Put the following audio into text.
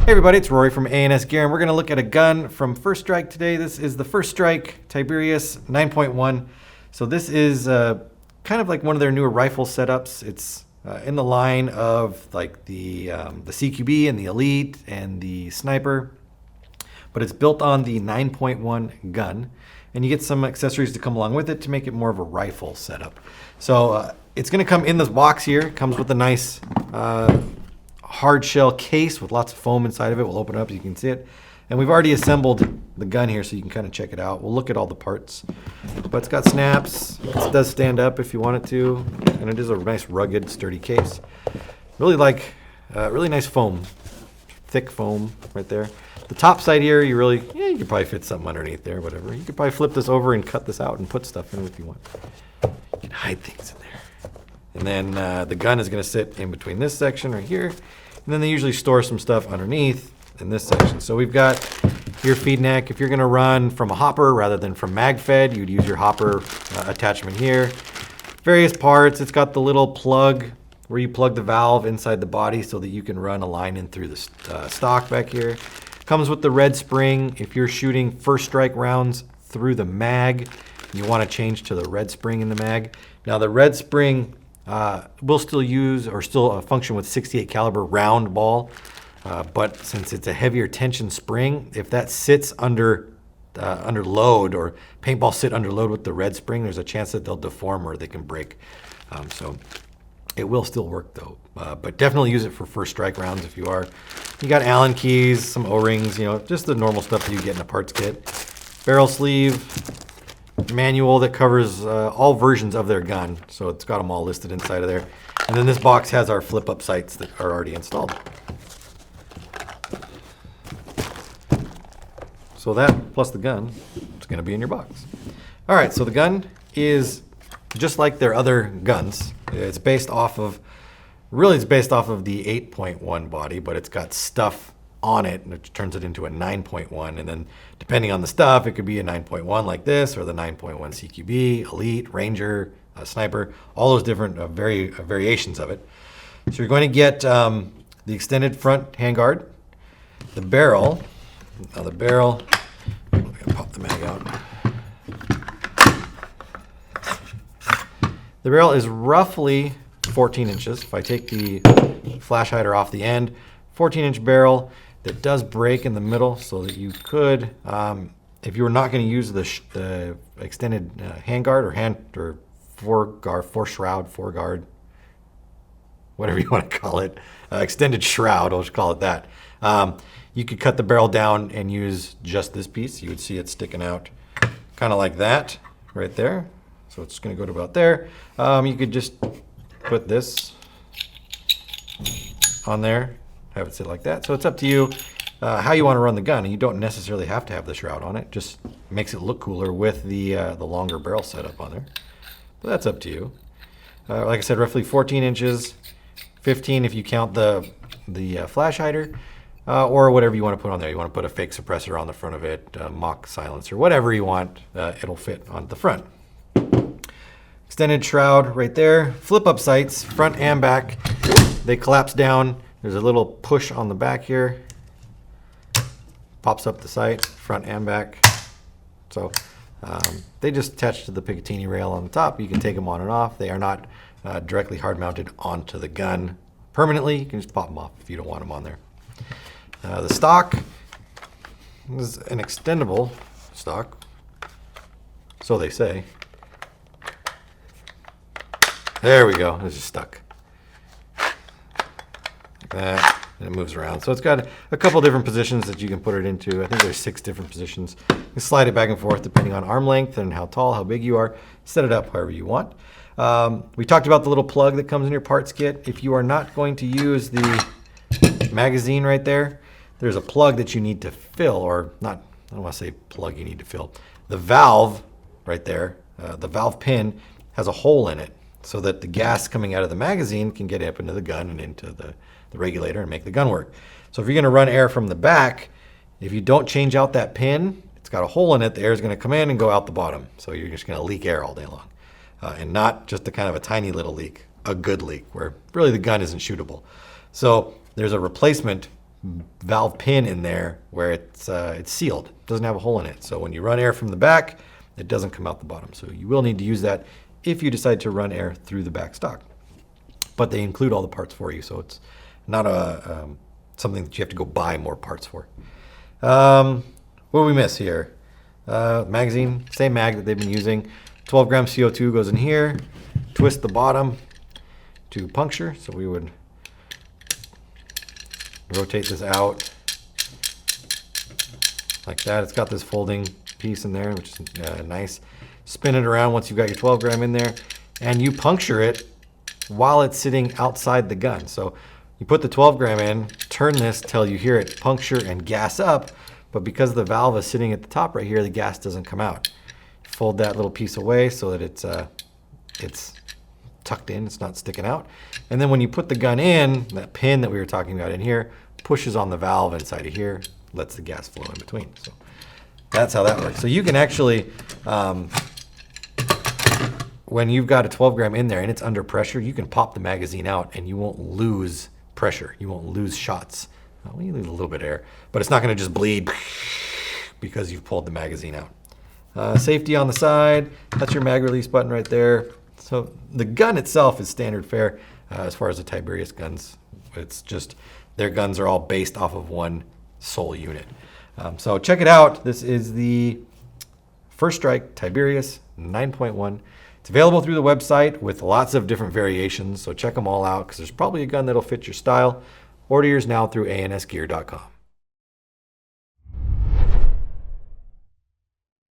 Hey everybody, it's Rory from A&S Gear, and we're going to look at a gun from First Strike today. This is the First Strike Tiberius 9.1. So this is kind of like one of their newer rifle setups. It's in the line of like the CQB and the Elite and the Sniper, but it's built on the 9.1 gun, and you get some accessories to come along with it to make it more of a rifle setup. So it's going to come in this box here. It comes with a nice hard shell case with lots of foam inside of it. We'll open it up so you can see it. And we've already assembled the gun here so you can kind of check it out. We'll look at all the parts. But it's got snaps. It does stand up if you want it to. And it is a nice, rugged, sturdy case. Really nice foam. Thick foam right there. The top side here, you could probably fit something underneath there, whatever. You could probably flip this over and cut this out and put stuff in it if you want. You can hide things in there. And then the gun is going to sit in between this section right here. And then they usually store some stuff underneath in this section. So we've got your feed neck. If you're going to run from a hopper rather than from mag fed, you'd use your hopper attachment here. Various parts. It's got the little plug where you plug the valve inside the body so that you can run a line in through the stock back here. Comes with the red spring. If you're shooting First Strike rounds through the mag, you want to change to the red spring in the mag. Now the red spring will still use or still function with 68 caliber round ball, but since it's a heavier tension spring, if that sits under load, or paintball sit under load with the red spring, there's a chance that they'll deform or they can break. So it will still work though, but definitely use it for First Strike rounds if you are. You got Allen keys, some O-rings, just the normal stuff that you get in a parts kit. Barrel sleeve. Manual that covers all versions of their gun, so it's got them all listed inside of there. And then this box has our flip-up sights that are already installed. So that plus the gun, it's going to be in your box. All right, so the gun is just like their other guns. It's based off of the 8.1 body, but it's got stuff on it, which turns it into a 9.1, and then depending on the stuff, it could be a 9.1 like this, or the 9.1 CQB, Elite, Ranger, Sniper, all those different variations of it. So you're going to get the extended front handguard, the barrel. Now the barrel, I'm going to pop the mag out. The barrel is roughly 14 inches. If I take the flash hider off the end, 14-inch barrel that does break in the middle, so that you could, if you were not going to use the extended handguard or foreguard, whatever you want to call it, extended shroud, I'll just call it that. You could cut the barrel down and use just this piece. You would see it sticking out kind of like that right there. So it's going to go to about there. You could just put this on there, have it sit like that. So it's up to you how you want to run the gun, and you don't necessarily have to have the shroud on it. Just makes it look cooler with the longer barrel setup on there. But that's up to you. Like I said, roughly 14 inches, 15 if you count the flash hider, or whatever you want to put on there. You want to put a fake suppressor on the front of it, mock silencer, whatever you want, it'll fit on the front. Extended shroud right there. Flip up sights, front and back. They collapse down. There's a little push on the back here. Pops up the sight, front and back. So they just attach to the Picatinny rail on the top. You can take them on and off. They are not directly hard mounted onto the gun permanently. You can just pop them off if you don't want them on there. The stock is an extendable stock, so they say. There we go, it's just stuck. Like that, and it moves around. So it's got a couple different positions that you can put it into. I think there's 6 different positions. You can slide it back and forth depending on arm length and how tall, how big you are. Set it up however you want. We talked about the little plug that comes in your parts kit. If you are not going to use the magazine right there, there's a plug that you need to fill, or not, I don't want to say plug you need to fill. The valve right there, the valve pin has a hole in it so that the gas coming out of the magazine can get up into the gun and into the regulator and make the gun work. So if you're going to run air from the back, if you don't change out that pin, it's got a hole in it, the air is going to come in and go out the bottom. So you're just going to leak air all day long. And not just a kind of a tiny little leak, a good leak where really the gun isn't shootable. So there's a replacement valve pin in there where it's sealed. It doesn't have a hole in it. So when you run air from the back, it doesn't come out the bottom. So you will need to use that if you decide to run air through the back stock. But they include all the parts for you, so it's not something that you have to go buy more parts for. What do we miss here? Magazine, same mag that they've been using. 12 grams CO2 goes in here. Twist the bottom to puncture. So we would rotate this out like that. It's got this folding piece in there, which is nice. Spin it around once you've got your 12 gram in there, and you puncture it while it's sitting outside the gun. So you put the 12 gram in, turn this till you hear it puncture and gas up, but because the valve is sitting at the top right here, the gas doesn't come out. Fold that little piece away so that it's tucked in, it's not sticking out. And then when you put the gun in, that pin that we were talking about in here pushes on the valve inside of here, lets the gas flow in between. So that's how that works. So you can actually, when you've got a 12 gram in there and it's under pressure, you can pop the magazine out and you won't lose pressure. You won't lose shots. Well, you lose a little bit of air, but it's not going to just bleed because you've pulled the magazine out. Safety on the side, that's your mag release button right there. So the gun itself is standard fare as far as the Tiberius guns. It's just their guns are all based off of one sole unit. So check it out. This is the First Strike Tiberius 9.1. It's available through the website with lots of different variations. So check them all out because there's probably a gun that'll fit your style. Order yours now through ansgear.com.